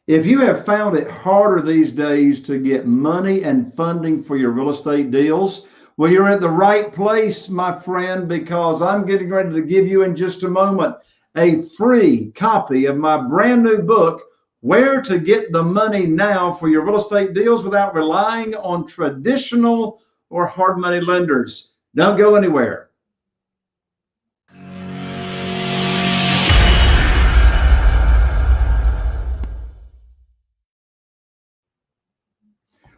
If you have found it harder these days to get money and funding for your real estate deals, well, you're at the right place, my friend, because I'm getting ready to give you in just a moment a free copy of my brand new book, Where to Get the Money Now for Your Real Estate Deals Without Relying on Traditional or Hard Money Lenders. Don't go anywhere.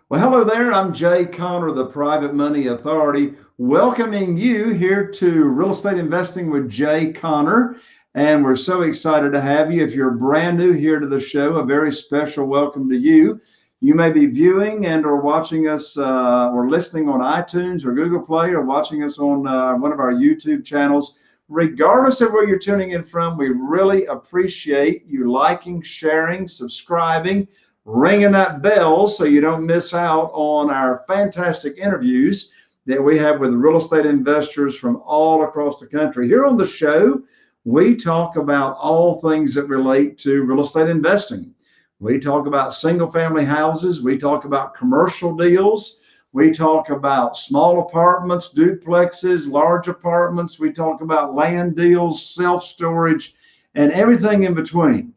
Well, hello there. I'm Jay Conner, the Private Money Authority, welcoming you here to Real Estate Investing with Jay Conner. And we're so excited to have you. If you're brand new here to the show, a very special welcome to you. You may be viewing and or watching us or listening on iTunes or Google Play or watching us on one of our YouTube channels. Regardless of where you're tuning in from, we really appreciate you liking, sharing, subscribing, ringing that bell so you don't miss out on our fantastic interviews that we have with real estate investors from all across the country. Here on the show, we talk about all things that relate to real estate investing. We talk about single family houses. We talk about commercial deals. We talk about small apartments, duplexes, large apartments. We talk about land deals, self-storage, and everything in between.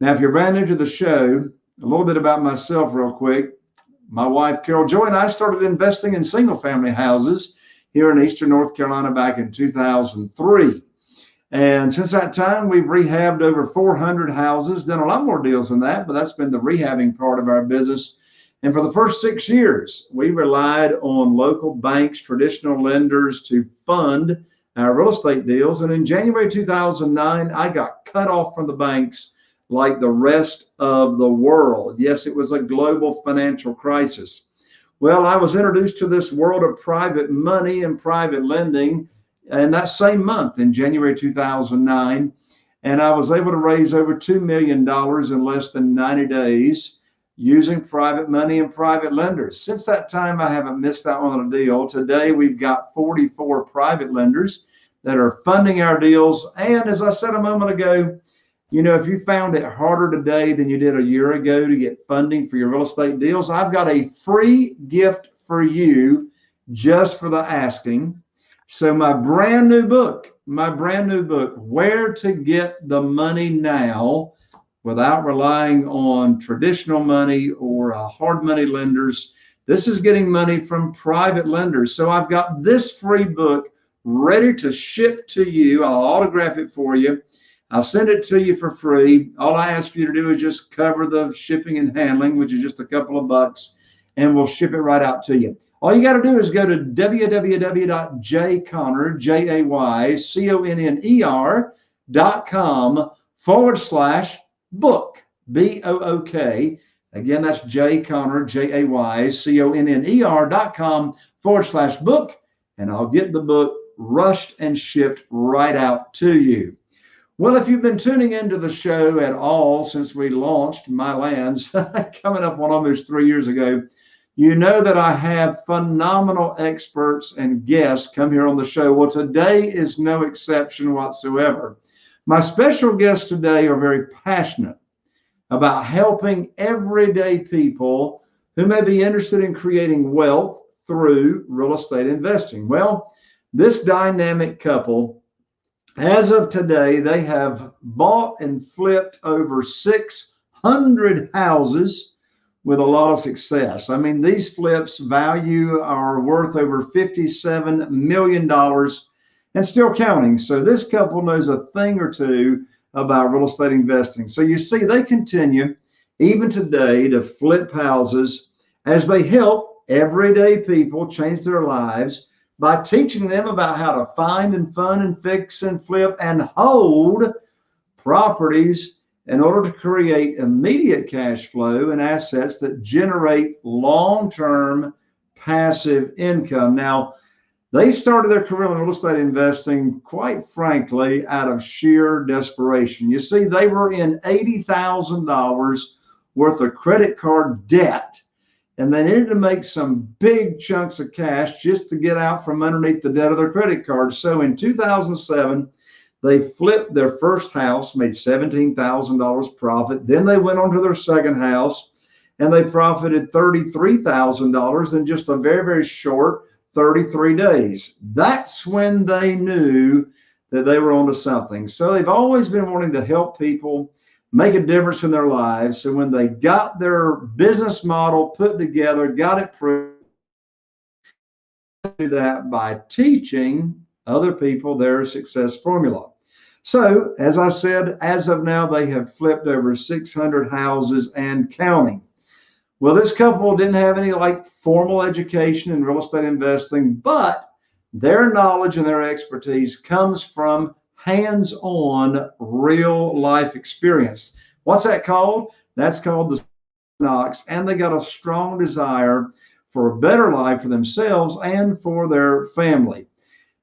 Now, if you're brand new to the show, a little bit about myself real quick. My wife, Carol Joy, and I started investing in single family houses here in Eastern North Carolina back in 2003. And since that time, we've rehabbed over 400 houses, done a lot more deals than that, but that's been the rehabbing part of our business. And for the first 6 years, we relied on local banks, traditional lenders to fund our real estate deals. And in January 2009, I got cut off from the banks like the rest of the world. Yes, it was a global financial crisis. Well, I was introduced to this world of private money and private lending in that same month in January 2009. And I was able to raise over $2 million in less than 90 days using private money and private lenders. Since that time, I haven't missed out on a deal. Today, we've got 44 private lenders that are funding our deals. And as I said a moment ago, you know, if you found it harder today than you did a year ago to get funding for your real estate deals, I've got a free gift for you just for the asking. So my brand new book, Where to Get the Money Now Without Relying on Traditional Money or hard money lenders. This is getting money from private lenders. So I've got this free book ready to ship to you. I'll autograph it for you. I'll send it to you for free. All I ask for you to do is just cover the shipping and handling, which is just a couple of bucks, and we'll ship it right out to you. All you got to do is go to www.jayconner.com/book, B-O-O-K. Again, that's jayconner.com/book, and I'll get the book rushed and shipped right out to you. Well, if you've been tuning into the show at all since we launched My Lands, coming up on almost 3 years ago, you know that I have phenomenal experts and guests come here on the show. Well, today is no exception whatsoever. My special guests today are very passionate about helping everyday people who may be interested in creating wealth through real estate investing. Well, this dynamic couple, as of today, they have bought and flipped over 600 houses with a lot of success. I mean, these flips value are worth over $57 million and still counting. So this couple knows a thing or two about real estate investing. So you see, they continue even today to flip houses as they help everyday people change their lives by teaching them about how to find and fund and fix and flip and hold properties in order to create immediate cash flow and assets that generate long-term passive income. Now, they started their career in real estate investing, quite frankly, out of sheer desperation. You see, they were in $80,000 worth of credit card debt, and they needed to make some big chunks of cash just to get out from underneath the debt of their credit card. So in 2007, They flipped their first house, made $17,000 profit. Then they went on to their second house and they profited $33,000 in just a very, very short 33 days. That's when they knew that they were onto something. So they've always been wanting to help people make a difference in their lives. So when they got their business model put together, got it proved, do that by teaching other people their success formula. So, as I said, as of now, they have flipped over 600 houses and counting. Well, this couple didn't have any formal education in real estate investing, but their knowledge and their expertise comes from hands-on real life experience. What's that called? That's called the Knox, and they got a strong desire for a better life for themselves and for their family.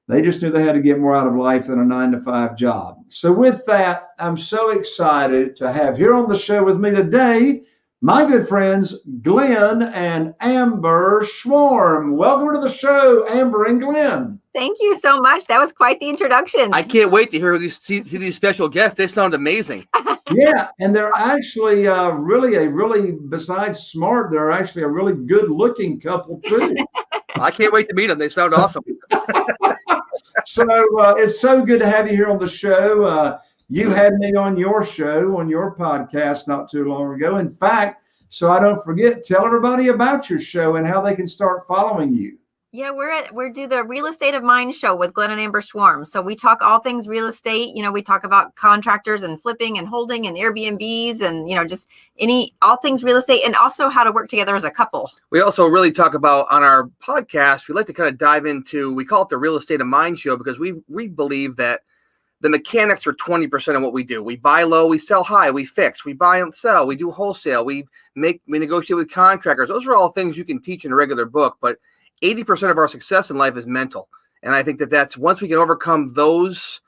They just knew they had to get more out of life than a 9-to-5 job. So with that, I'm so excited to have here on the show with me today, my good friends, Glenn and Amber Schworm. Welcome to the show, Amber and Glenn. Thank you so much. That was quite the introduction. I can't wait to hear see these special guests. They sound amazing. Yeah, and they're actually really, besides smart, they're actually a really good-looking couple too. I can't wait to meet them. They sound awesome. So it's so good to have you here on the show. You had me on your show, on your podcast not too long ago. In fact, so I don't forget, tell everybody about your show and how they can start following you. Yeah, we do the Real Estate of Mind show with Glenn and Amber Schworm. So we talk all things real estate. We talk about contractors and flipping and holding and Airbnbs and, just all things real estate, and also how to work together as a couple. We also really talk about on our podcast, we like to kind of dive into, we call it the Real Estate of Mind show, because we believe that the mechanics are 20% of what we do. We buy low, we sell high, we fix, we buy and sell, we do wholesale, we negotiate with contractors. Those are all things you can teach in a regular book, but 80% of our success in life is mental. And I think that's once we can overcome those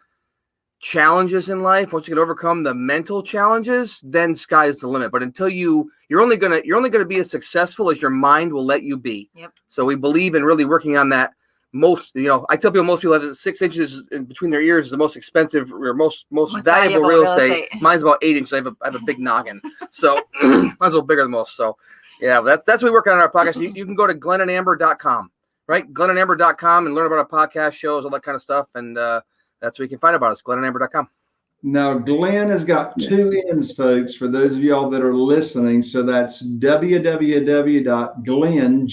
challenges in life, once you can overcome the mental challenges, then sky's the limit. But until you're only gonna be as successful as your mind will let you be. Yep. So we believe in really working on that. I tell people most people have 6 inches in between their ears is the most expensive or most valuable real estate. Mine's about 8 inches. I have a big noggin, so mine's a little bigger than most. So yeah, that's what we work on our podcast. You can go to glennandamber.com, right? glennandamber.com and learn about our podcast shows, all that kind of stuff. And that's where you can find about us, glennandamber.com. Now, Glenn has got two N's, folks, for those of y'all that are listening. So that's www.glenn, Glenn,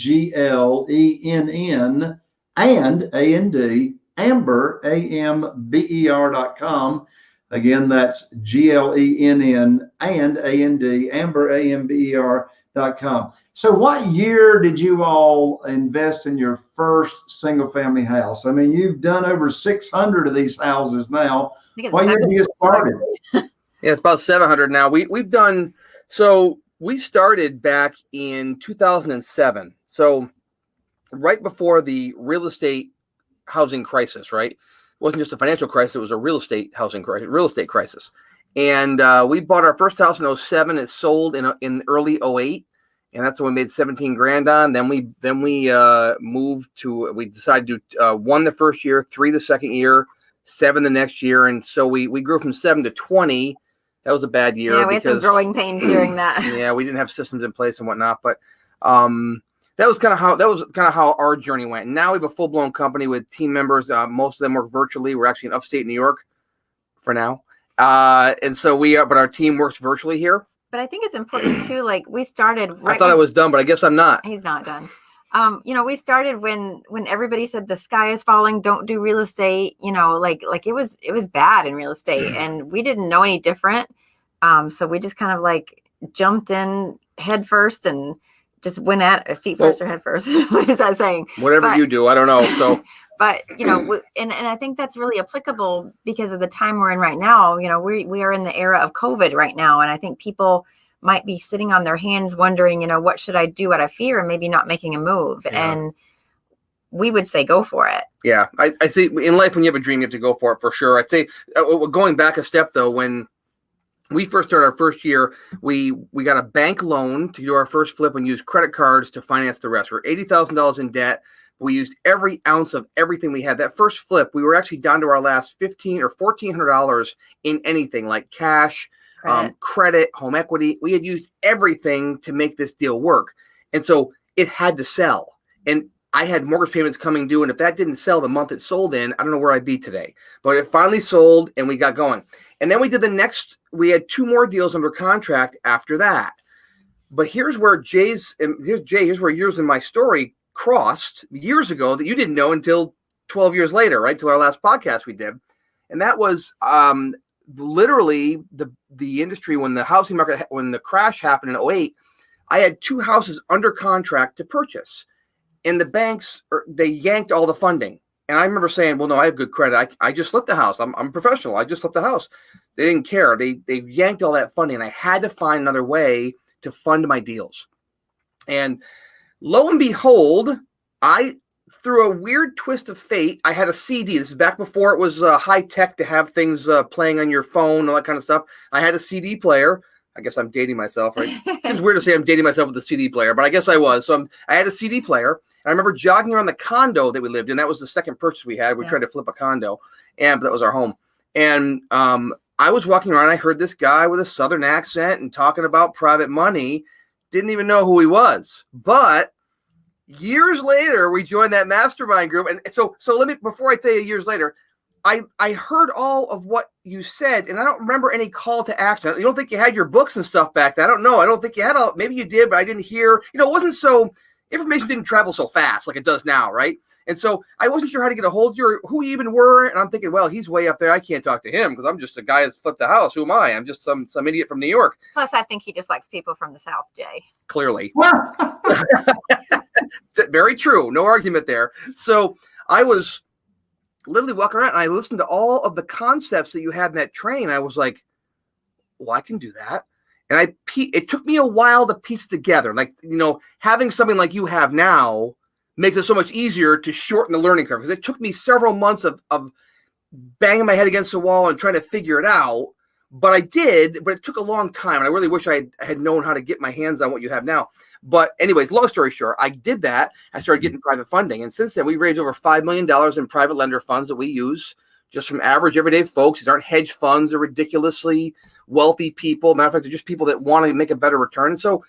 and A-N-D, Amber, AMBER.com. Again, that's GLENN and A-N-D, Amber, AMBER.com. So what year did you all invest in your first single family house? I mean, you've done over 600 of these houses now. What year did you get started? Yeah, it's about 700 now. We started back in 2007. So right before the real estate housing crisis, right? It wasn't just a financial crisis, it was a real estate crisis. And we bought our first house in 2007. It sold in early 2008. And that's when we made 17 grand on. Then we moved to, we decided to do 1 the first year, 3 the second year, 7 the next year. And so we grew from 7 to 20. That was a bad year. Yeah, we had some growing pains during that. Yeah, we didn't have systems in place and whatnot. But that was kind of how our journey went. And now we have a full-blown company with team members. Most of them work virtually. We're actually in upstate New York for now. And so but our team works virtually here. But I think it's important too, we started I thought I was done, but I guess I'm not. He's not done. We started when everybody said the sky is falling, don't do real estate, it was bad in real estate and we didn't know any different. So we just kind of jumped in head first and just went at feet first or head first. What is that saying? Whatever you do, I don't know. So but, and I think that's really applicable because of the time we're in right now. We are in the era of COVID right now. And I think people might be sitting on their hands wondering, what should I do out of fear and maybe not making a move. Yeah. And we would say, go for it. Yeah. I see in life, when you have a dream, you have to go for it for sure. I'd say going back a step though, when we first started our first year, we got a bank loan to do our first flip and used credit cards to finance the rest. We're $80,000 in debt. We used every ounce of everything we had. That first flip, we were actually down to our last $1,500 or $1,400 in anything like cash, credit, home equity. We had used everything to make this deal work. And so it had to sell. And I had mortgage payments coming due. And if that didn't sell the month it sold in, I don't know where I'd be today. But it finally sold and we got going. And then we did we had 2 more deals under contract after that. But here's where here's where yours in my story crossed years ago that you didn't know until 12 years later, right? Till our last podcast we did. And that was literally the industry when the housing market, when the crash happened in 2008, I had 2 houses under contract to purchase. And the banks, they yanked all the funding. And I remember saying, well, no, I have good credit. I just flipped the house. I'm a professional. I just flipped the house. They didn't care. They yanked all that funding. And I had to find another way to fund my deals. And lo and behold, through a weird twist of fate, I had a CD. This is back before it was high tech to have things playing on your phone, all that kind of stuff. I had a CD player. I guess I'm dating myself, right? Seems weird to say I'm dating myself with a CD player, but I guess I was. So I had a CD player. And I remember jogging around the condo that we lived in. That was the second purchase we had. We tried to flip a condo, but that was our home. And I was walking around. I heard this guy with a Southern accent and talking about private money. Didn't even know who he was. But years later, we joined that mastermind group. And so let me, before I tell you years later, I heard all of what you said, and I don't remember any call to action. You don't think you had your books and stuff back then? I don't know. I don't think you had all. Maybe you did, but I didn't hear. It wasn't so. Information didn't travel so fast like it does now, right? And so I wasn't sure how to get a hold of who you even were. And I'm thinking, well, he's way up there. I can't talk to him because I'm just a guy that's flipped the house. Who am I? I'm just some idiot from New York. Plus, I think he just likes people from the South, Jay. Clearly. Very true. No argument there. So I was literally walking around and I listened to all of the concepts that you had in that training. I was like, well, I can do that. And it took me a while to piece it together. Like, having something like you have now makes it so much easier to shorten the learning curve. Because it took me several months of banging my head against the wall and trying to figure it out. But I did, but it took a long time. And I really wish I had known how to get my hands on what you have now. But anyways, long story short, I did that. I started getting private funding. And since then, we've raised over $5 million in private lender funds that we use just from average everyday folks. These aren't hedge funds. They're ridiculously wealthy people. Matter of fact, they're just people that want to make a better return. And so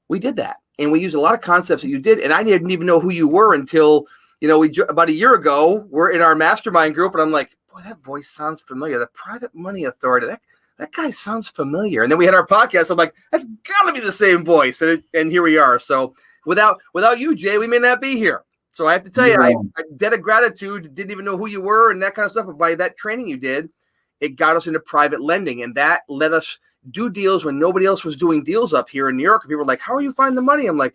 we did that. And we used a lot of concepts that you did. And I didn't even know who you were until, about a year ago, we're in our mastermind group. And I'm like, boy, that voice sounds familiar. The Private Money Authority, that guy sounds familiar. And then we had our podcast. I'm like, that's got to be the same voice. And here we are. So without you, Jay, we may not be here. So I have to tell you, I debt of gratitude, didn't even know who you were and that kind of stuff. But by that training you did, it got us into private lending. And that let us do deals when nobody else was doing deals up here in New York. And people were like, how are you finding the money? I'm like,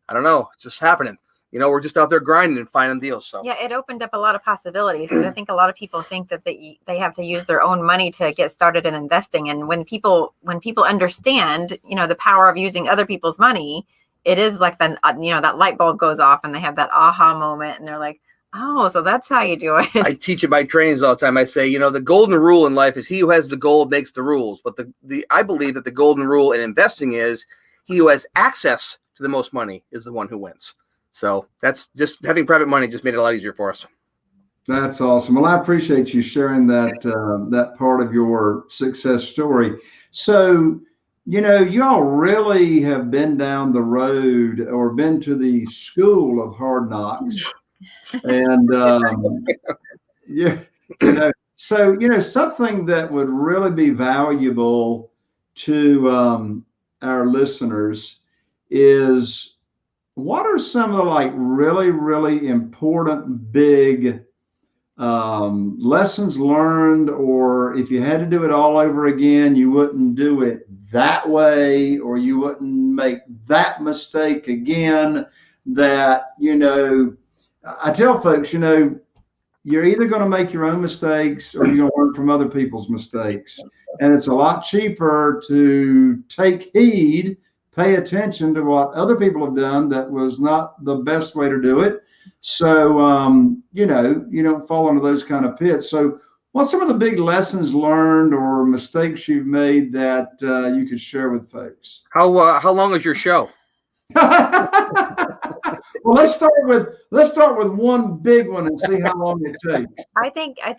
I don't know. It's just happening. We're just out there grinding and finding deals. So yeah, it opened up a lot of possibilities. Because I think a lot of people think that they have to use their own money to get started in investing. And when people understand, the power of using other people's money, it is like that light bulb goes off and they have that aha moment and they're like, oh, so that's how you do it. I teach in my trainings all the time. I say, the golden rule in life is he who has the gold makes the rules. But I believe that the golden rule in investing is he who has access to the most money is the one who wins. So that's just having private money just made it a lot easier for us. That's awesome. Well, I appreciate you sharing that part of your success story. So, you all really have been down the road or been to the school of hard knocks. And so something that would really be valuable to our listeners is, what are some of the really, really important big lessons learned, or if you had to do it all over again, you wouldn't do it that way, or you wouldn't make that mistake again, that, I tell folks, you're either going to make your own mistakes or you're going to learn from other people's mistakes. And it's a lot cheaper to take heed, pay attention to what other people have done that was not the best way to do it. So, you don't fall into those kind of pits. So what's some of the big lessons learned or mistakes you've made that you could share with folks? How long is your show? Well, let's start with one big one and see how long it takes. I think I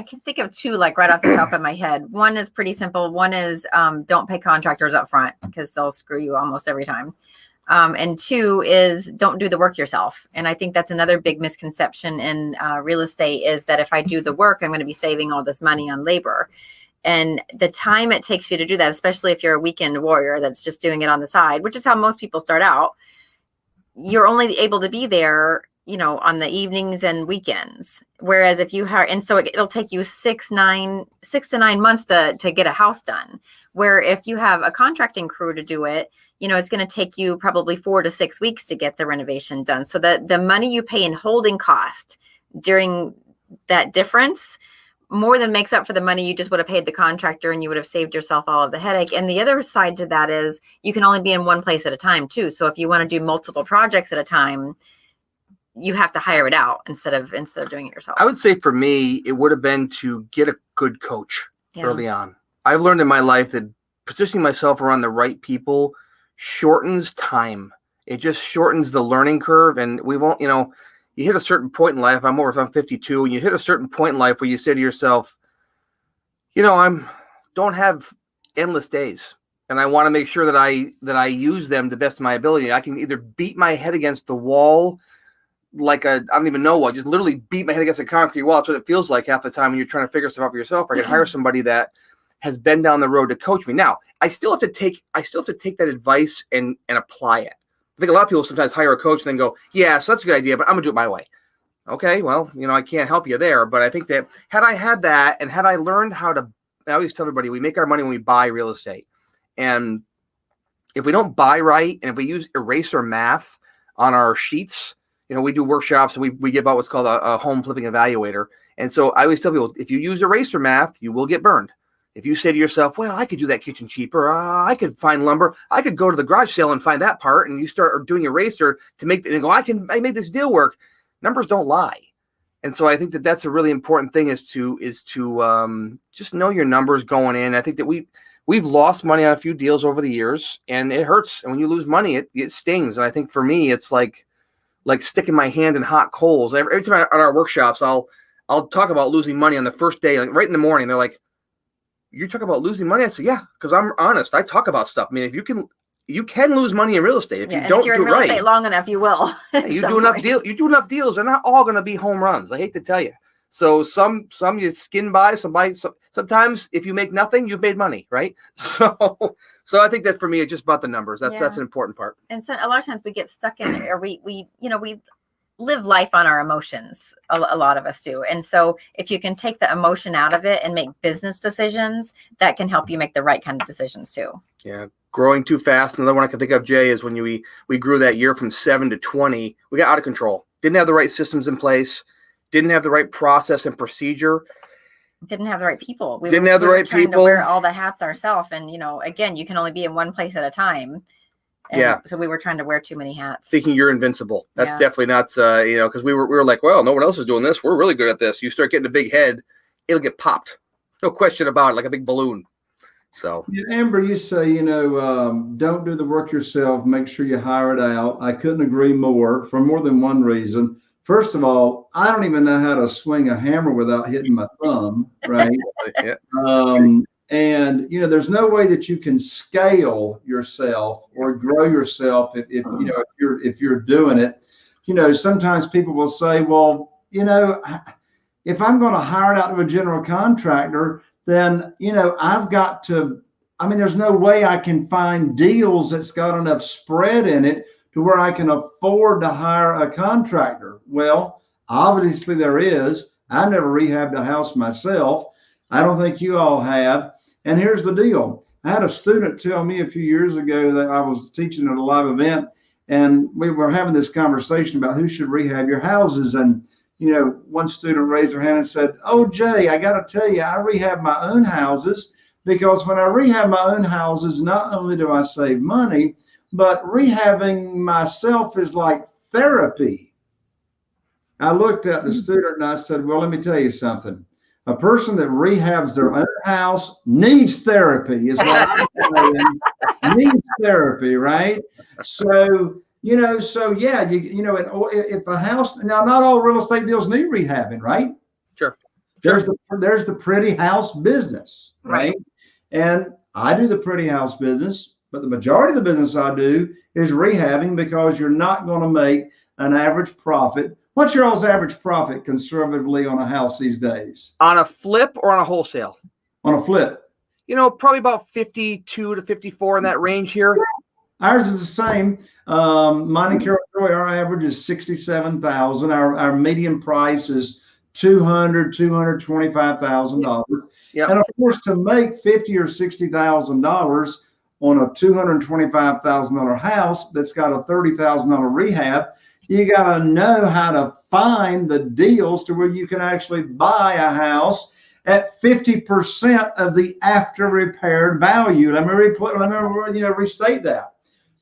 can think of two, like right off the top of my head. One is pretty simple. One is don't pay contractors up front because they'll screw you almost every time. And two is don't do the work yourself. And I think that's another big misconception in real estate, is that if I do the work, I'm going to be saving all this money on labor. And the time it takes you to do that, especially if you're a weekend warrior that's just doing it on the side, which is how most people start out, you're only able to be there, on the evenings and weekends. Whereas if you hire, and so it'll take you 6 to 9 months to get a house done. Where if you have a contracting crew to do it, it's going to take you probably 4 to 6 weeks to get the renovation done. So the money you pay in holding cost during that difference more than makes up for the money you just would have paid the contractor, and you would have saved yourself all of the headache. And the other side to that is you can only be in one place at a time too. So if you want to do multiple projects at a time, you have to hire it out instead of doing it yourself. I would say for me, it would have been to get a good coach early on. I've learned in my life that positioning myself around the right people shortens time. It just shortens the learning curve. And we won't, you hit a certain point in life. I'm 52, and you hit a certain point in life where you say to yourself, don't have endless days, and I want to make sure that I use them to the best of my ability. I can either beat my head against the wall, I don't even know what, just literally beat my head against a concrete wall. That's what it feels like half the time when you're trying to figure stuff out for yourself. Or I can hire somebody that has been down the road to coach me. Now, I still have to take that advice and apply it. I think a lot of people sometimes hire a coach and then go, yeah, so that's a good idea, but I'm gonna do it my way. Okay, well, I can't help you there, but I think that had I had that, and had I learned how to, I always tell everybody, we make our money when we buy real estate. And if we don't buy right, and if we use eraser math on our sheets, we do workshops and we give out what's called a home flipping evaluator. And so I always tell people, if you use eraser math, you will get burned. If you say to yourself, well, I could do that kitchen cheaper. I could find lumber. I could go to the garage sale and find that part. And you start doing eraser to make and go, I made this deal work. Numbers don't lie. And so I think that that's a really important thing is to just know your numbers going in. I think that we've lost money on a few deals over the years, and it hurts. And when you lose money, it stings. And I think for me, it's like sticking my hand in hot coals. Every time on our workshops, I'll talk about losing money on the first day, like right in the morning. They're like, "You talk about losing money?" I say, "Yeah," because I'm honest. I talk about stuff. I mean, if you can lose money in real estate if you don't if you're do in it real right. estate long enough, you will. You do enough deals. They're not all going to be home runs. I hate to tell you. So some you skin by. Sometimes if you make nothing, you've made money, right? So I think that for me, it's just about the numbers. That's an important part. And so a lot of times we get stuck in, or we live life on our emotions. A lot of us do. And so if you can take the emotion out of it and make business decisions, that can help you make the right kind of decisions too. Yeah. Growing too fast. Another one I can think of, Jay, is when we grew that year from 7 to 20, we got out of control. Didn't have the right systems in place. Didn't have the right process and procedure. Didn't have the right people. We trying to wear all the hats ourselves. And, again, you can only be in one place at a time. And so we were trying to wear too many hats. Thinking you're invincible. That's definitely not, because we were like, well, no one else is doing this. We're really good at this. You start getting a big head, it'll get popped. No question about it, like a big balloon. So, Amber, you say, don't do the work yourself. Make sure you hire it out. I couldn't agree more for more than one reason. First of all, I don't even know how to swing a hammer without hitting my thumb, right? Yeah. And there's no way that you can scale yourself or grow yourself if you're doing it. Sometimes people will say, well, if I'm going to hire it out to a general contractor, then I've got to. I mean, there's no way I can find deals that's got enough spread in it to where I can afford to hire a contractor. Well, obviously there is. I never rehabbed a house myself. I don't think you all have. And here's the deal. I had a student tell me a few years ago that I was teaching at a live event, and we were having this conversation about who should rehab your houses. And, one student raised her hand and said, "Oh, Jay, I got to tell you, I rehab my own houses because when I rehab my own houses, not only do I save money, but rehabbing myself is like therapy." I looked at the student and I said, well, let me tell you something. A person that rehabs their own house needs therapy, is what I'm saying. Needs therapy, right? So So yeah, if a house, now not all real estate deals need rehabbing, right? Sure. There's the pretty house business, right? And I do the pretty house business, but the majority of the business I do is rehabbing, because you're not going to make an average profit. What's your all's average profit conservatively on a house these days? On a flip or on a wholesale? On a flip. Probably about 52 to 54 in that range here. Ours is the same. Mine and Carol, our average is $67,000. Our median price is $225,000. Yep. And of course, to make $50,000 or $60,000 on a $225,000 house that's got a $30,000 rehab, you got to know how to find the deals to where you can actually buy a house at 50% of the after repaired value. Let me restate that.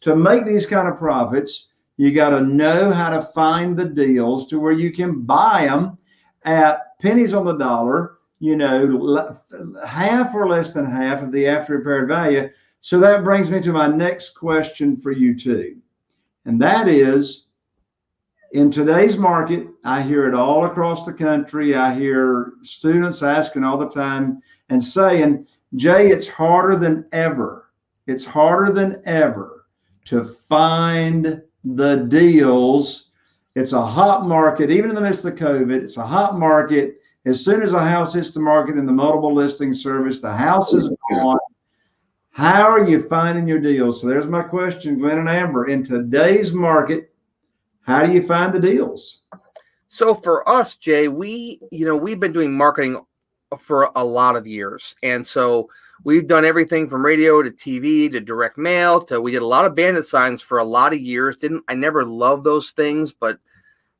To make these kind of profits, you got to know how to find the deals to where you can buy them at pennies on the dollar, half or less than half of the after repaired value. So that brings me to my next question for you too. And that is, in today's market, I hear it all across the country. I hear students asking all the time and saying, Jay, it's harder than ever. It's harder than ever to find the deals. It's a hot market, even in the midst of COVID. It's a hot market. As soon as a house hits the market in the multiple listing service, the house is gone. How are you finding your deals? So there's my question, Glenn and Amber. In today's market, how do you find the deals? So for us, Jay, we've been doing marketing for a lot of years. And so we've done everything from radio to TV to direct mail we did a lot of bandit signs for a lot of years. I never loved those things, but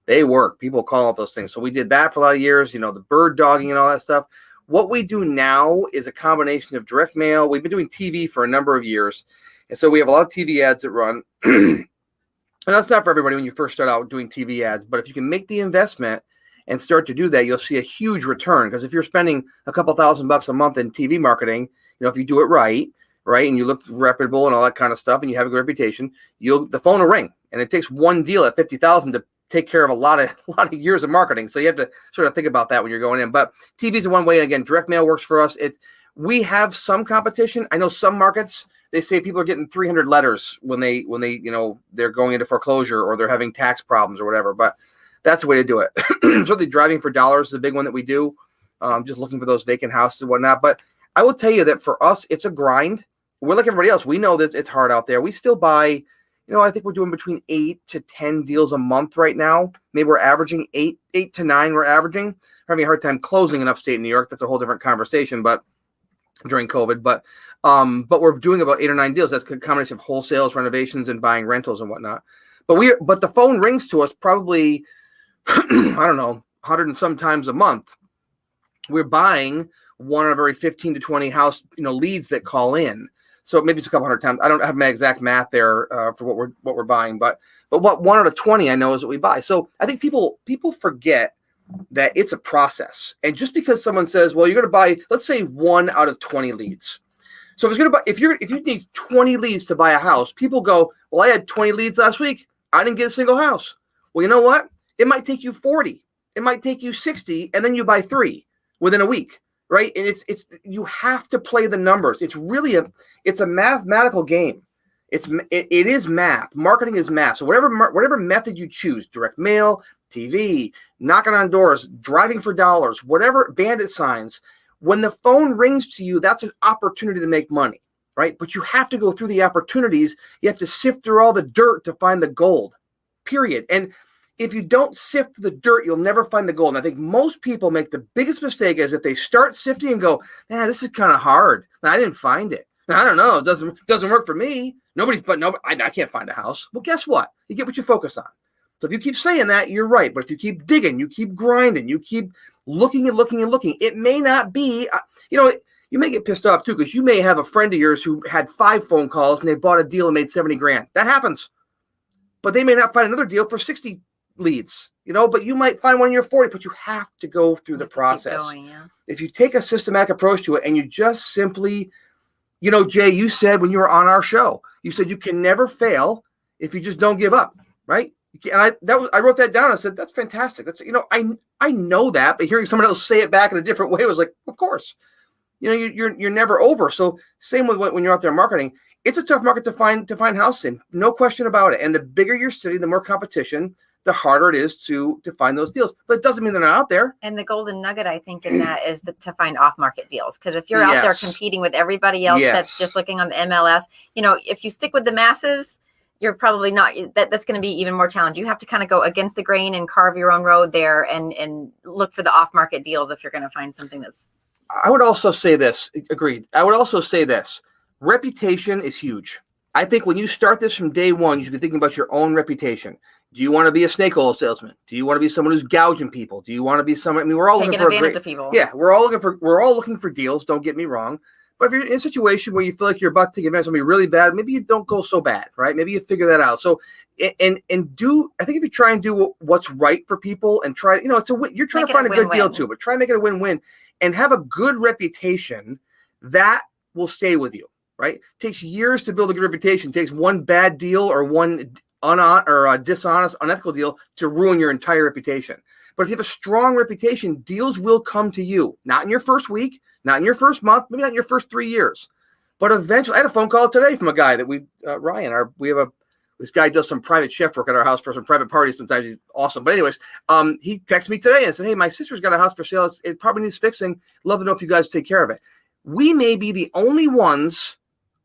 they work. People call it those things. So we did that for a lot of years, the bird dogging and all that stuff. What we do now is a combination of direct mail. We've been doing TV for a number of years. And so we have a lot of TV ads that run. And that's not for everybody when you first start out doing TV ads, but if you can make the investment and start to do that, you'll see a huge return. Because if you're spending a couple $1,000 a month in TV marketing, if you do it right, and you look reputable and all that kind of stuff, and you have a good reputation, the phone will ring. And it takes one deal at $50,000 to take care of a lot of years of marketing. So you have to sort of think about that when you're going in. But TV is one way. Again, direct mail works for us. We have some competition. I know some markets, they say people are getting 300 letters when they they're going into foreclosure or they're having tax problems or whatever. But that's the way to do it. Certainly driving for dollars is a big one that we do. Just looking for those vacant houses and whatnot. But I will tell you that for us, it's a grind. We're like everybody else. We know that it's hard out there. We still buy, I think we're doing between 8 to 10 deals a month right now. Maybe we're averaging 8 to 9. We're averaging. We're having a hard time closing in upstate New York. That's a whole different conversation. But during COVID, but we're doing about 8 or 9 deals. That's a combination of wholesales, renovations, and buying rentals and whatnot. But the phone rings to us probably, I don't know, 100 and some times a month. We're buying one of every 15 to 20 house, leads that call in. So maybe it's a couple hundred times. I don't have my exact math there for what we're buying, but what 1 out of 20 I know is what we buy. So I think people forget that it's a process. And just because someone says, well, you're going to buy, let's say 1 out of 20 leads. So if you need 20 leads to buy a house, people go, well, I had 20 leads last week. I didn't get a single house. Well, you know what? It might take you 40. It might take you 60, and then you buy 3 within a week, right? And it's you have to play the numbers. It's really a mathematical game. It is math. Marketing is math. So whatever method you choose, direct mail, TV, knocking on doors, driving for dollars, whatever, bandit signs, when the phone rings to you, that's an opportunity to make money, right? But you have to go through the opportunities. You have to sift through all the dirt to find the gold, period. And if you don't sift through the dirt, you'll never find the gold. And I think most people make the biggest mistake is that they start sifting and go, this is kind of hard. I didn't find it. I don't know. It doesn't work for me. I can't find a house. Well, guess what? You get what you focus on. So if you keep saying that, you're right. But if you keep digging, you keep grinding, you keep looking and looking and looking, it may not be, you may get pissed off too, because you may have a friend of yours who had 5 phone calls and they bought a deal and made 70 grand. That happens. But they may not find another deal for 60 leads, but you might find one in your 40, but you have to go through the process. If you take a systematic approach to it and you just simply, Jay, you said when you were on our show, you said you can never fail if you just don't give up, right? And I wrote that down. I said, that's fantastic. That's, I know that, but hearing someone else say it back in a different way was like, of course, you're never over. So same with when you're out there marketing, it's a tough market to find houses in, no question about it. And the bigger your city, the more competition, the harder it is to find those deals. But it doesn't mean they're not out there. And the golden nugget, I think, in that is to find off-market deals. Because if you're out there competing with everybody else that's just looking on the MLS, if you stick with the masses, you're probably not. That's going to be even more challenging. You have to kind of go against the grain and carve your own road there, and look for the off-market deals if you're going to find something that's. I would also say this. Agreed. I would also say this. Reputation is huge. I think when you start this from day one, you should be thinking about your own reputation. Do you want to be a snake oil salesman? Do you want to be someone who's gouging people? Do you want to be someone? I mean, we're all taking advantage of people. Yeah, we're all looking for deals. Don't get me wrong. But if you're in a situation where you feel like you're about to take advantage of somebody really bad, maybe you don't go so bad, right? Maybe you figure that out. So, I think if you try and do what's right for people and try, you're trying to find a good deal too, but try and make it a win-win and have a good reputation that will stay with you, right? It takes years to build a good reputation. It takes one bad deal or one dishonest, unethical deal to ruin your entire reputation. But if you have a strong reputation, deals will come to you. Not in your first week, not in your first month, maybe not in your first 3 years. But eventually, I had a phone call today from a guy that this guy does some private chef work at our house for some private parties. Sometimes he's awesome. But anyways, he texted me today and said, hey, my sister's got a house for sale. It probably needs fixing. Love to know if you guys take care of it. We may be the only ones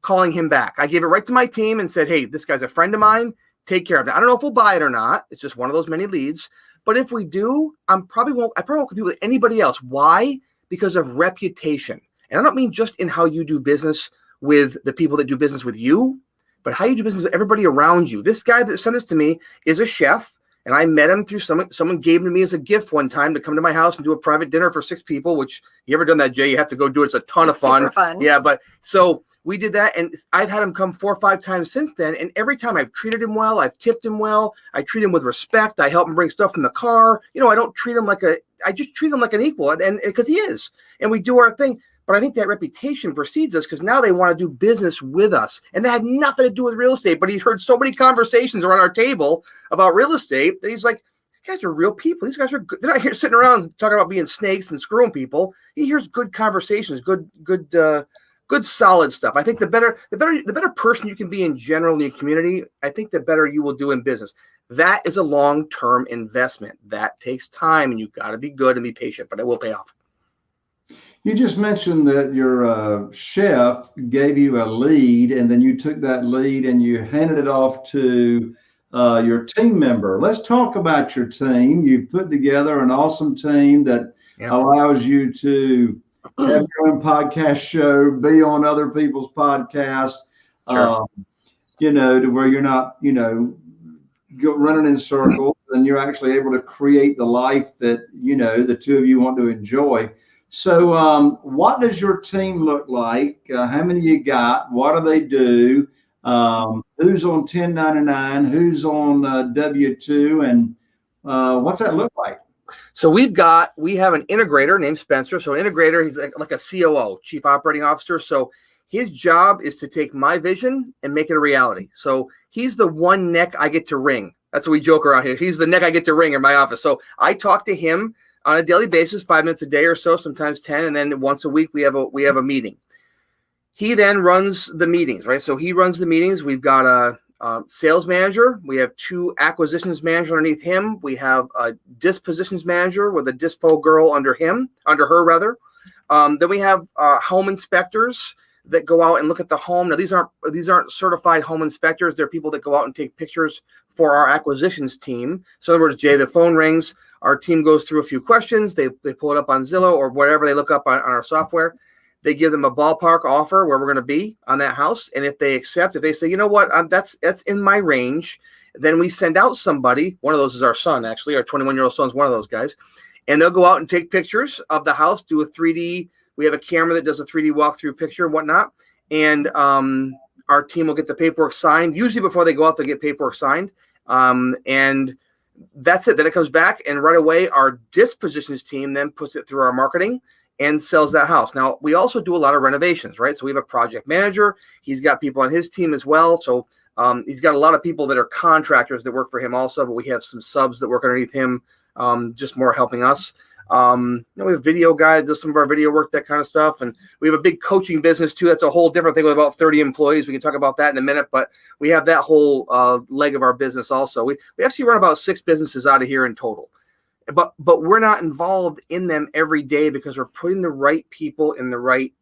calling him back. I gave it right to my team and said, hey, this guy's a friend of mine. Take care of it. I don't know if we'll buy it or not. It's just one of those many leads. But if we do, I probably won't compete with anybody else. Why? Because of reputation. And I don't mean just in how you do business with the people that do business with you, but how you do business with everybody around you. This guy that sent this to me is a chef, and I met him through someone gave him to me as a gift one time to come to my house and do a private dinner for 6 people, which you ever done that, Jay? You have to go do it. It's a ton of fun. Super fun. Yeah, but so we did that, and I've had him come 4 or 5 times since then, and every time I've treated him well, I've tipped him well, I treat him with respect, I help him bring stuff from the car. I don't treat him I just treat him like an equal, and because he is, and we do our thing. But I think that reputation precedes us because now they want to do business with us, and that had nothing to do with real estate. But he's heard so many conversations around our table about real estate that he's like, these guys are real people. These guys are good. They're not here sitting around talking about being snakes and screwing people. He hears good conversations, good solid stuff. I think the better person you can be in general in your community, I think the better you will do in business. That is a long-term investment. That takes time, and you've got to be good and be patient, but it will pay off. You just mentioned that your chef gave you a lead, and then you took that lead and you handed it off to your team member. Let's talk about your team. You've put together an awesome team that allows you to have your own podcast show, be on other people's podcasts, Sure. To where you're not, running in circles, and you're actually able to create the life that, the two of you want to enjoy. So what does your team look like? How many you got? What do they do? Who's on 1099? Who's on W-2? And what's that look like? So we have an integrator named Spencer. So an integrator, he's like a COO, Chief Operating Officer. So his job is to take my vision and make it a reality. So he's the one neck I get to wring. That's what we joke around here. He's the neck I get to wring in my office. So I talk to him on a daily basis, 5 minutes a day or so, sometimes 10, and then once a week we have a meeting. He then runs the meetings, right? So he runs the meetings. We've got a sales manager. We have 2 acquisitions managers underneath him. We have a dispositions manager with a dispo girl under her. Then we have home inspectors that go out and look at the home. Now these aren't certified home inspectors. They're people that go out and take pictures for our acquisitions team. So in other words, Jay, the phone rings. Our team goes through a few questions. They pull it up on Zillow or whatever they look up on our software. They give them a ballpark offer where we're going to be on that house. And if they accept, if they say, you know what, that's in my range, then we send out somebody. One of those is our son, actually. Our 21-year-old son's one of those guys. And they'll go out and take pictures of the house, do a 3D. We have a camera that does a 3D walkthrough picture and whatnot. And our team will get the paperwork signed. Usually before they go out, they'll get paperwork signed. And that's it. Then it comes back, and right away, our dispositions team then puts it through our marketing, and sells that house. Now, we also do a lot of renovations, right? So we have a project manager. He's got people on his team as well. So he's got a lot of people that are contractors that work for him also, but we have some subs that work underneath him, just more helping us. We have a video guy that does some of our video work, that kind of stuff. And we have a big coaching business too. That's a whole different thing with about 30 employees. We can talk about that in a minute, but we have that whole leg of our business also. We actually run about 6 businesses out of here in total. But we're not involved in them every day because we're putting the right people in the right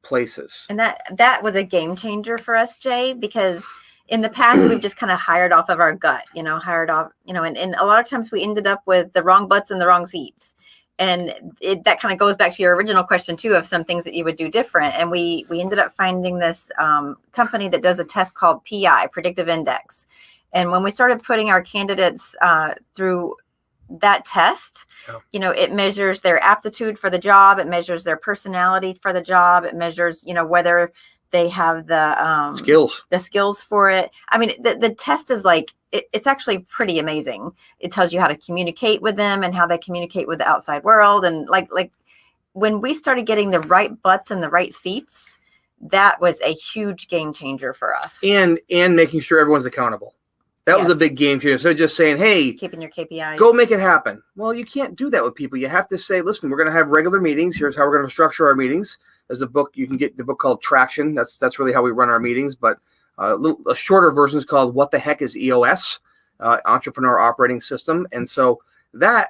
places. And that was a game changer for us, Jay, because in the past we've just kind of hired off of our gut, and a lot of times we ended up with the wrong butts in the wrong seats. And that kind of goes back to your original question too, of some things that you would do different. And we ended up finding this company that does a test called PI, Predictive Index. And when we started putting our candidates through that test, it measures their aptitude for the job, it measures their personality for the job, it measures whether they have the skills for it. I mean, the test is like, it's actually pretty amazing. It tells you how to communicate with them and how they communicate with the outside world. And like when we started getting the right butts in the right seats, that was a huge game changer for us. And making sure everyone's accountable. That was a big game changer. So just saying, hey, keeping your KPIs, go make it happen. Well, you can't do that with people. You have to say, listen, we're going to have regular meetings. Here's how we're going to structure our meetings. There's a book, you can get the book called Traction. That's really how we run our meetings. But a shorter version is called What the Heck is EOS, Entrepreneur Operating System. And so that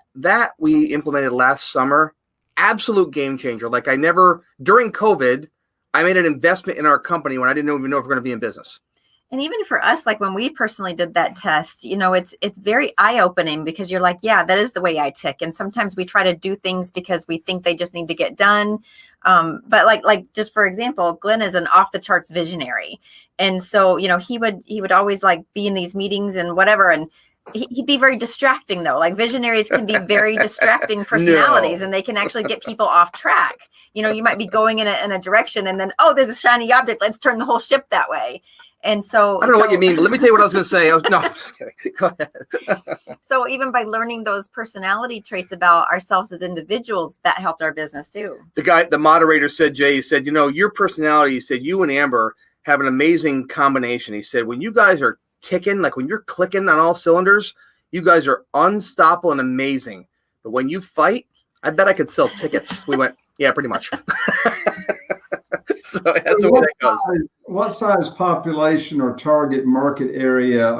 we implemented last summer, absolute game changer. Like during COVID, I made an investment in our company when I didn't even know if we're going to be in business. And even for us, like when we personally did that test, it's very eye-opening because you're like, yeah, that is the way I tick. And sometimes we try to do things because we think they just need to get done. But like just for example, Glenn is an off-the-charts visionary. And so, he would always like be in these meetings and whatever. And he'd be very distracting though. Like visionaries can be very distracting personalities and they can actually get people off track. You might be going in a direction and then, oh, there's a shiny object. Let's turn the whole ship that way. And so I don't know what you mean, but let me tell you what I was going to say. I'm just kidding. Go ahead. So even by learning those personality traits about ourselves as individuals, that helped our business too. The moderator said, Jay, he said, your personality, he said, you and Amber have an amazing combination. He said, when you guys are ticking, like when you're clicking on all cylinders, you guys are unstoppable and amazing. But when you fight, I bet I could sell tickets. We went, yeah, pretty much. So that's the way that goes. What size population or target market area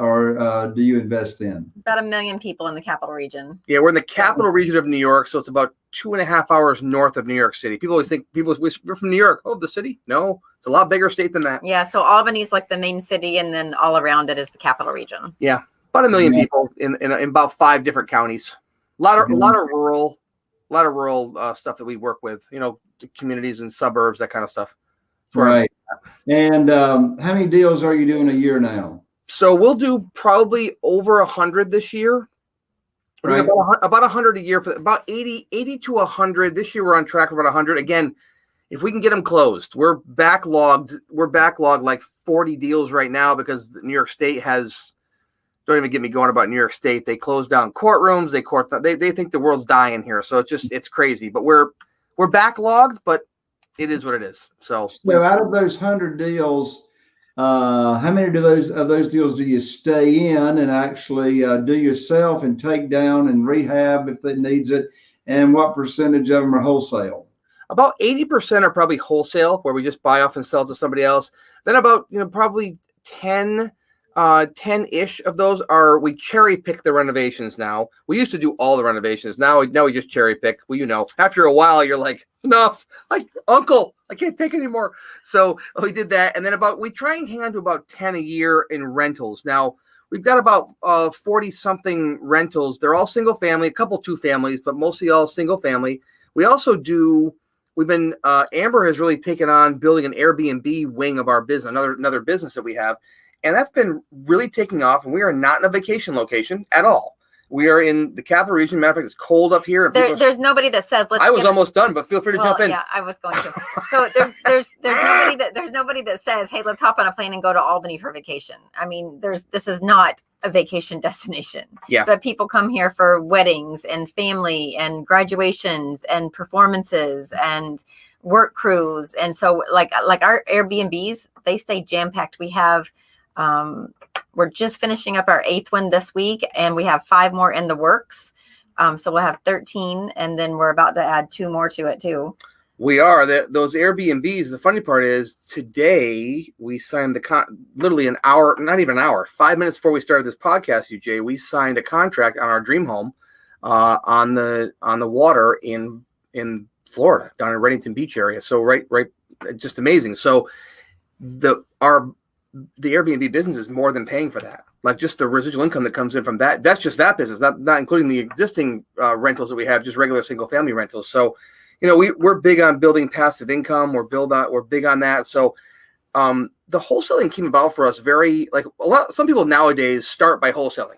do you invest in? About 1 million people in the capital region. Yeah, we're in the capital region of New York, so it's about 2.5 hours north of New York City. People always think we're from New York. Oh, the city? No, it's a lot bigger state than that. Yeah, so Albany's like the main city, and then all around it is the capital region. Yeah, about 1 million people in about 5 different counties. A lot of rural stuff that we work with. The communities and suburbs, that kind of stuff. Right. And how many deals are you doing a year now? So we'll do probably over 100 this year. Right. About 100 a year, for about 80 to 100. This year we're on track for about 100. Again, if we can get them closed, we're backlogged. We're backlogged like 40 deals right now because New York State has. Don't even get me going about New York State. They closed down courtrooms. They think the world's dying here. So it's crazy. But we're backlogged, but it is what it is. So out of those 100 deals, how many of those deals do you stay in and actually do yourself and take down and rehab if it needs it? And what percentage of them are wholesale? About 80% are probably wholesale, where we just buy off and sell to somebody else. Then about probably 10-ish of those we cherry pick the renovations now. We used to do all the renovations. Now we just cherry pick. Well, after a while, you're like, enough. Like, uncle, I can't take anymore. So we did that. And then we try and hang on to about 10 a year in rentals. Now, we've got about 40-something rentals. They're all single family, a couple 2 families, but mostly all single family. We also Amber has really taken on building an Airbnb wing of our business, another business that we have. And that's been really taking off, and we are not in a vacation location at all. We are in the capital region. Matter of fact, it's cold up here. There's nobody that says, I was almost done, but feel free to jump in. Yeah, I was going to. So there's nobody that says, hey, let's hop on a plane and go to Albany for vacation. I mean, this is not a vacation destination. Yeah. But people come here for weddings and family and graduations and performances and work crews. And so like our Airbnbs, they stay jam-packed. We have we're just finishing up our 8th one this week, and we have 5 more in the works. So we'll have 13, and then we're about to add 2 more to it too. We are. Those Airbnbs, the funny part is today we signed literally an hour, not even an hour, 5 minutes before we started this podcast, UJ, we signed a contract on our dream home on the water in Florida, down in Reddington Beach area. So right, just amazing. So the Airbnb business is more than paying for that. Like just the residual income that comes in from that. That's just that business, not including the existing rentals that we have, just regular single family rentals. So, we're big on building passive income. We're big on that. So the wholesaling came about for us very some people nowadays start by wholesaling.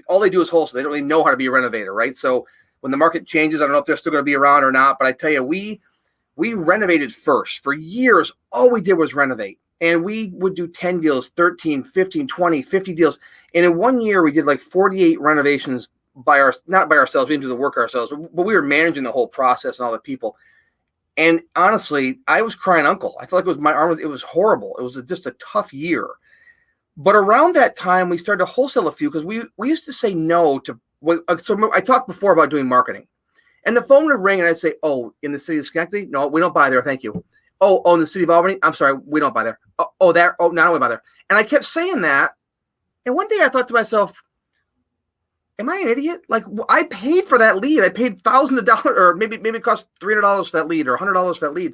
All they do is wholesale. They don't really know how to be a renovator, right? So when the market changes, I don't know if they're still going to be around or not, but I tell you, we renovated first. For years, all we did was renovate. And we would do 10 deals, 13, 15, 20, 50 deals. And in 1 year, we did like 48 renovations not by ourselves. We didn't do the work ourselves, but we were managing the whole process and all the people. And honestly, I was crying uncle. I felt like it was horrible. It was just a tough year. But around that time, we started to wholesale a few because we used to say no to. So I talked before about doing marketing. And the phone would ring and I'd say, oh, in the city of Schenectady? No, we don't buy there. Thank you. Oh, in the city of Albany? I'm sorry, we don't buy there. Oh, there? Oh, no, we buy there. And I kept saying that. And one day I thought to myself, am I an idiot? Like, I paid for that lead. I paid thousands of dollars, or maybe it cost $300 for that lead or $100 for that lead.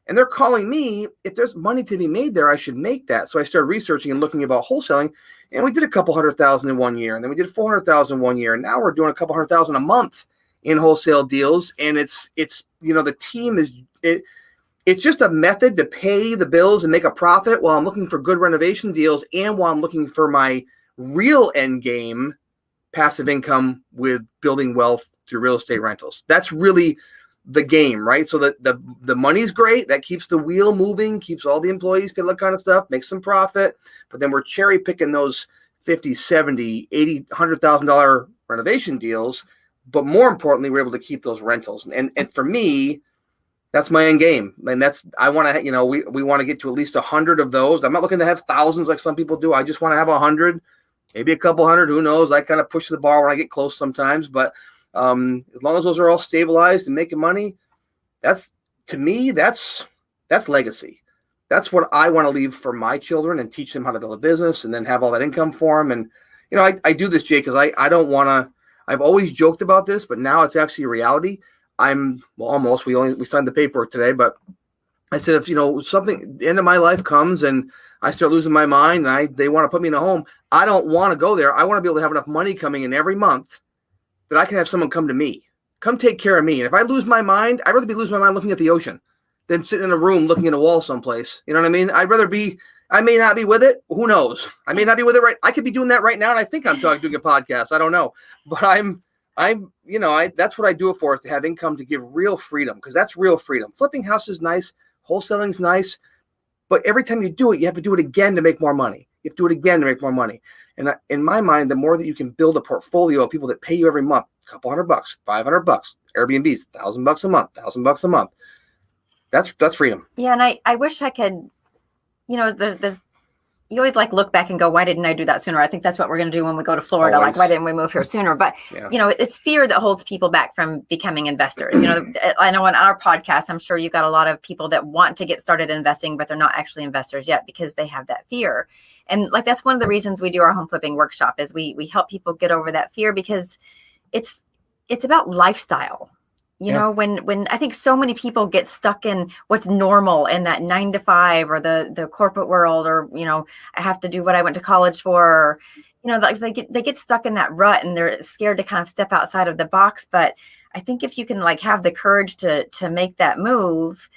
And they're calling me. If there's money to be made there, I should make that. So I started researching and looking about wholesaling. And we did a couple $100,000 in 1 year. And then we did $400,000 1 year. And now we're doing a couple $100,000 a month in wholesale deals. And it's the team is it's just a method to pay the bills and make a profit while I'm looking for good renovation deals and while I'm looking for my real end game, passive income with building wealth through real estate rentals. That's really the game, right? So the money's great. That keeps the wheel moving, keeps all the employees paid, that kind of stuff, makes some profit. But then we're cherry picking those $50, $70, $80, $100,000 renovation deals. But more importantly, we're able to keep those rentals. And for me, that's my end game. And I want to, we want to get to at least 100 of those. I'm not looking to have thousands like some people do. I just want to have 100, maybe a couple hundred, who knows? I kind of push the bar when I get close sometimes, but as long as those are all stabilized and making money, to me, that's legacy. That's what I want to leave for my children and teach them how to build a business and then have all that income for them. And, I do this, Jay, because I don't want to, I've always joked about this, but now it's actually a reality. Almost, we signed the paperwork today, but I said, if, the end of my life comes and I start losing my mind and they want to put me in a home, I don't want to go there. I want to be able to have enough money coming in every month that I can have someone come to me, come take care of me. And if I lose my mind, I'd rather be losing my mind looking at the ocean than sitting in a room looking at a wall someplace. You know what I mean? I may not be with it. Who knows? I may not be with it right. I could be doing that right now. And I think I'm doing a podcast. I don't know, but that's what I do it for, is to have income, to give real freedom, because that's real freedom. Flipping house is nice. Wholesaling's nice. But every time you do it, you have to do it again to make more money. You have to do it again to make more money. And in my mind, the more that you can build a portfolio of people that pay you every month, a couple $100, $500, Airbnbs, $1,000 a month, $1,000 a month. That's freedom. Yeah. And I wish I could, there's you always look back and go, why didn't I do that sooner? I think that's what we're going to do when we go to Florida. Always. Why didn't we move here sooner? But, it's fear that holds people back from becoming investors. I know on our podcast, I'm sure you got a lot of people that want to get started investing, but they're not actually investors yet because they have that fear. And that's one of the reasons we do our home flipping workshop, is we help people get over that fear, because it's about lifestyle. When I think so many people get stuck in what's normal in that 9 to 5 or the corporate world, or, I have to do what I went to college for, they get stuck in that rut and they're scared to kind of step outside of the box. But I think if you can have the courage to make that move,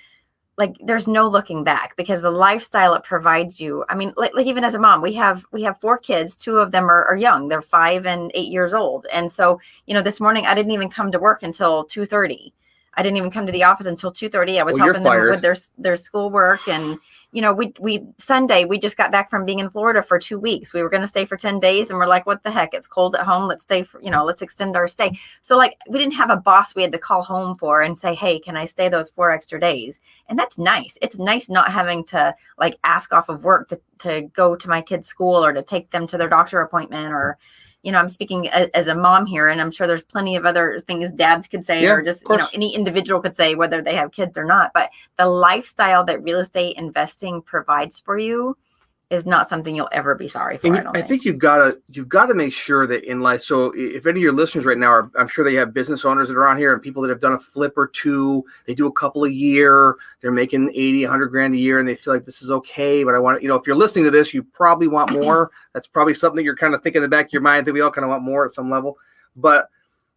there's no looking back, because the lifestyle it provides you. I mean, like even as a mom, we have 4 kids. 2 of them are young. They're 5 and 8 years old. And so, this morning I didn't even come to work until 2:30. I didn't even come to the office until 2:30. I was helping them with their schoolwork. And, we Sunday, we just got back from being in Florida for 2 weeks. We were going to stay for 10 days, and we're like, what the heck? It's cold at home. Let's stay for, let's extend our stay. So we didn't have a boss we had to call home for and say, hey, can I stay those 4 extra days? And that's nice. It's nice not having to ask off of work to go to my kids' school or to take them to their doctor appointment, or, I'm speaking as a mom here, and I'm sure there's plenty of other things dads could say, or just, any individual could say, whether they have kids or not. But the lifestyle that real estate investing provides for you is not something you'll ever be sorry for. I think you've got to make sure that in life. So if any of your listeners right now are, I'm sure they have business owners that are on here and people that have done a flip or 2, they do a couple a year, they're making 80, 100 grand a year, and they feel like this is okay. But I want to, if you're listening to this, you probably want more. That's probably something you're kind of thinking in the back of your mind, that we all kind of want more at some level. But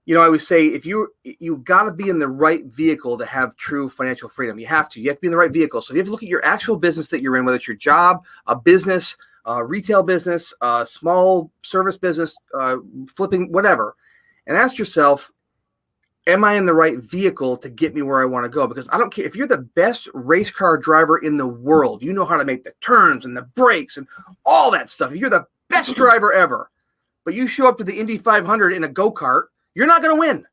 I always say, if you've got to be in the right vehicle to have true financial freedom. You have to be in the right vehicle. So you have to look at your actual business that you're in, whether it's your job, a business, retail business, small service business, flipping, whatever, and ask yourself, am I in the right vehicle to get me where I want to go? Because I don't care if you're the best race car driver in the world, you know how to make the turns and the brakes and all that stuff. If you're the best driver ever, but you show up to the Indy 500 in a go-kart, you're not going to win.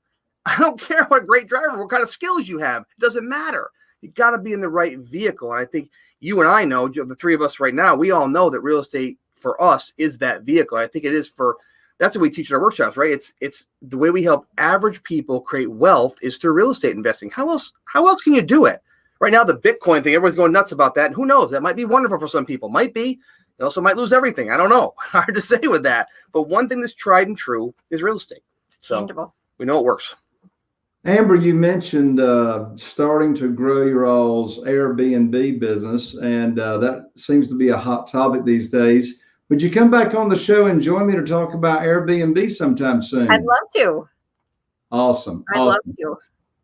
I don't care what great driver, what kind of skills you have. It doesn't matter. You got to be in the right vehicle. And I think you and I know, the 3 of us right now, we all know that real estate for us is that vehicle. I think it is that's what we teach in our workshops, right? It's the way we help average people create wealth is through real estate investing. How else can you do it? Right now, the Bitcoin thing, everyone's going nuts about that. And who knows? That might be wonderful for some people. Might be. They also might lose everything. I don't know. Hard to say with that. But one thing that's tried and true is real estate. So we know it works. Amber, you mentioned starting to grow your all's Airbnb business, and that seems to be a hot topic these days. Would you come back on the show and join me to talk about Airbnb sometime soon? I'd love to. Awesome. I'd love to.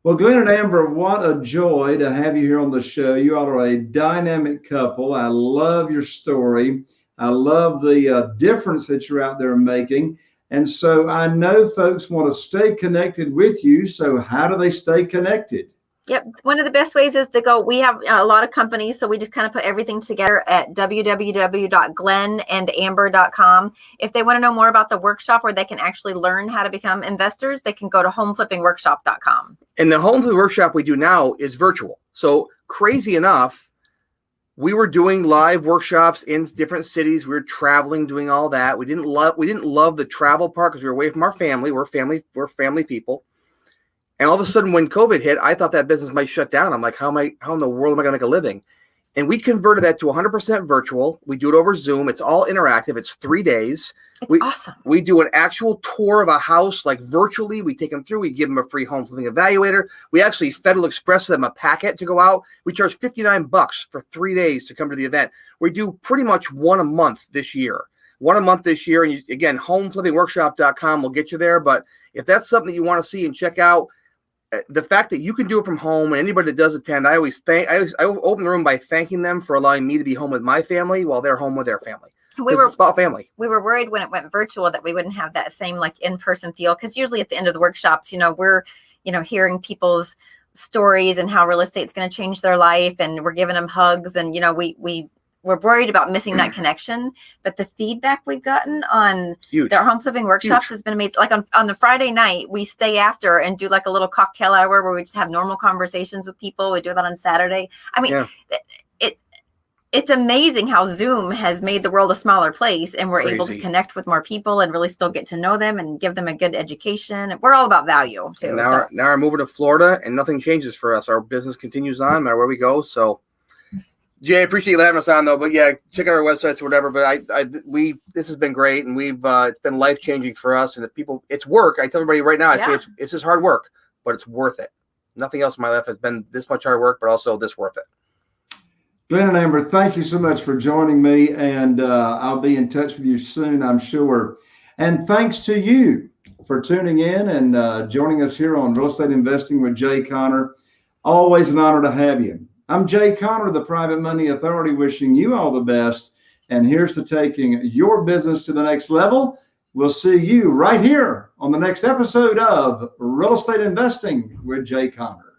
Well, Glenn and Amber, what a joy to have you here on the show. You all are a dynamic couple. I love your story. I love the difference that you're out there making. And so I know folks want to stay connected with you. So how do they stay connected? Yep. One of the best ways is to go. We have a lot of companies, so we just kind of put everything together at www.glennandamber.com. If they want to know more about the workshop, where they can actually learn how to become investors, they can go to homeflippingworkshop.com. And the home flipping workshop we do now is virtual. So crazy enough, we were doing live workshops in different cities. We were traveling, doing all that. We didn't love the travel part because we were away from our family. We're family people. And all of a sudden, when COVID hit, I thought that business might shut down. I'm like, how in the world am I going to make a living? And we converted that to 100% virtual. We do it over Zoom. It's all interactive. It's 3 days. It's awesome. We do an actual tour of a house, virtually. We take them through. We give them a free home flipping evaluator. We actually Federal Express them a packet to go out. We charge $59 for 3 days to come to the event. We do pretty much one a month this year. And again, homeflippingworkshop.com will get you there. But if that's something that you want to see and check out, the fact that you can do it from home, and anybody that does attend, I open the room by thanking them for allowing me to be home with my family while they're home with their family. It's about family. We were worried when it went virtual that we wouldn't have that same in-person feel, because usually at the end of the workshops, we're hearing people's stories and how real estate's going to change their life, and we're giving them hugs, and we're worried about missing that connection. But the feedback we've gotten on their home flipping workshops has been amazing. On the Friday night, we stay after and do a little cocktail hour where we just have normal conversations with people. We do that on Saturday. I mean, it's amazing how Zoom has made the world a smaller place, and we're able to connect with more people and really still get to know them and give them a good education. We're all about value too. Now I'm moving to Florida, and nothing changes for us. Our business continues on no matter where we go. So Jay, I appreciate you having us on, though. But yeah, check out our websites or whatever. But this has been great, and it's been life changing for us. And it's work. I tell everybody right now, I say it's just hard work, but it's worth it. Nothing else in my life has been this much hard work, but also this worth it. Glenn and Amber, thank you so much for joining me, and I'll be in touch with you soon, I'm sure. And thanks to you for tuning in and joining us here on Real Estate Investing with Jay Conner. Always an honor to have you. I'm Jay Conner, the Private Money Authority, wishing you all the best. And here's to taking your business to the next level. We'll see you right here on the next episode of Real Estate Investing with Jay Conner.